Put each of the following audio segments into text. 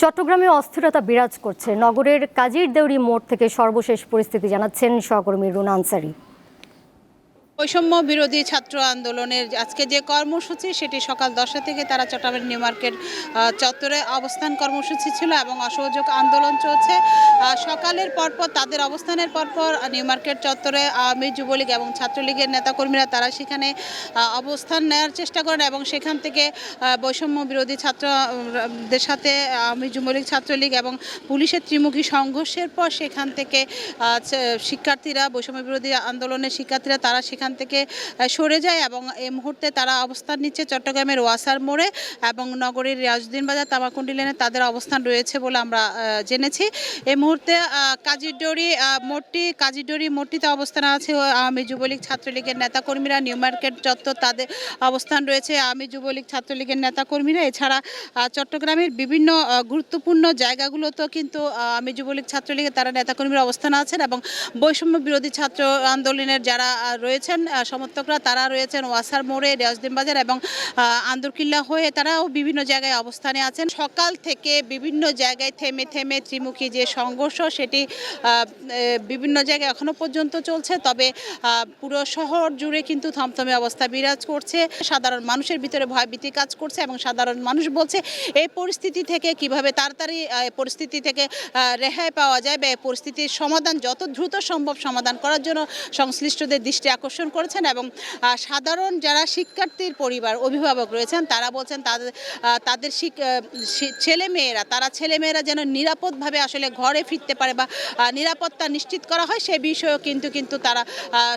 চট্টগ্রামে অস্থিরতা বিরাজ করছে। নগরের কাজীর দেউরি মোড় থেকে সর্বশেষ পরিস্থিতি জানাচ্ছেন সহকর্মী রুনা আনসারি। বৈষম্য বিরোধী ছাত্র আন্দোলনের আজকে যে কর্মসূচি সেটি সকাল 10টা থেকে তারা চট্টগ্রামের নিউ মার্কেট চত্বরে অবস্থান কর্মসূচি ছিল এবং অসহযোগ আন্দোলন চলছে। সকালের পরপর তাদের অবস্থানের পরপর নিউ মার্কেট চত্বরে আওয়ামী যুবলীগ এবং ছাত্রলীগের নেতাকর্মীরা তারা সেখানে অবস্থান নেওয়ার চেষ্টা করেন এবং সেখান থেকে বৈষম্য বিরোধী ছাত্রদের সাথে আওয়ামী যুবলীগ ছাত্রলীগ এবং পুলিশের ত্রিমুখী সংঘর্ষের পর সেখান থেকে শিক্ষার্থীরা বৈষম্য বিরোধী আন্দোলনের শিক্ষার্থীরা তারা সেখান থেকে সরে যায় এবং এই মুহূর্তে তারা অবস্থান নিচ্ছে চট্টগ্রামের ওয়াসার মোড়ে এবং নগরীর রিয়াজউদ্দিন বাজার তামাকুণ্ডি লেনে তাদের অবস্থান রয়েছে বলে আমরা জেনেছি। এই মুহূর্তে কাজীরডোরি মোড়টিতে অবস্থান আছে আওয়ামী যুবলীগ ছাত্রলীগের নেতাকর্মীরা। নিউ মার্কেট চত্বর তাদের অবস্থান রয়েছে আওয়ামী যুবলীগ ছাত্রলীগের নেতাকর্মীরা। এছাড়া চট্টগ্রামের বিভিন্ন গুরুত্বপূর্ণ জায়গাগুলোতেও কিন্তু আওয়ামী যুবলীগ ছাত্রলীগের তারা নেতাকর্মীরা অবস্থান আছেন এবং বৈষম্য বিরোধী ছাত্র আন্দোলনের যারা রয়েছেন সমর্থকরা তারা রয়েছেন ওয়াসার মোড়ে, রিয়াজউদ্দিন বাজার এবং আন্দরকিল্লা হয়ে তারাও বিভিন্ন জায়গায় অবস্থানে আছেন। সকাল থেকে বিভিন্ন জায়গায় থেমে থেমে ত্রিমুখী যে সংঘর্ষ সেটি বিভিন্ন জায়গায় এখনো পর্যন্ত চলছে। তবে পুরো শহর জুড়ে কিন্তু থমথমে অবস্থা বিরাজ করছে। সাধারণ মানুষের ভিতরে ভয়ভীতি কাজ করছে এবং সাধারণ মানুষ বলছে এই পরিস্থিতি থেকে কিভাবে তাড়াতাড়ি পরিস্থিতি থেকে রেহাই পাওয়া যায় বা এই পরিস্থিতির সমাধান যত দ্রুত সম্ভব সমাধান করার জন্য সংশ্লিষ্টদের দৃষ্টি আকর্ষণ করেছেন এবং সাধারণ যারা শিক্ষার্থীর পরিবার অভিভাবক রয়েছেন তারা বলছেন তাদের ছেলেমেয়েরা যেন নিরাপদভাবে আসলে ঘরে ফিরতে পারে বা নিরাপত্তা নিশ্চিত করা হয় সে বিষয়েও কিন্তু তারা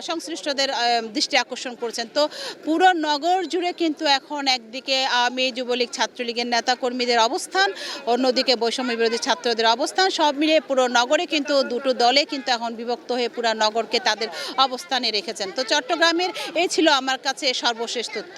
সংশ্লিষ্টদের দৃষ্টি আকর্ষণ করেছেন। তো পুরো নগর জুড়ে কিন্তু এখন একদিকে আওয়ামী যুবলীগ ছাত্রলীগের নেতাকর্মীদের অবস্থান, অন্যদিকে বৈষম্য বিরোধী ছাত্রদের অবস্থান, সব মিলিয়ে পুরো নগরে কিন্তু দুটো দলে কিন্তু এখন বিভক্ত হয়ে পুরো নগরকে তাদের অবস্থানে রেখেছেন। তো চট্টগ্রামের এই ছিল আমার কাছে সর্বশেষ তথ্য।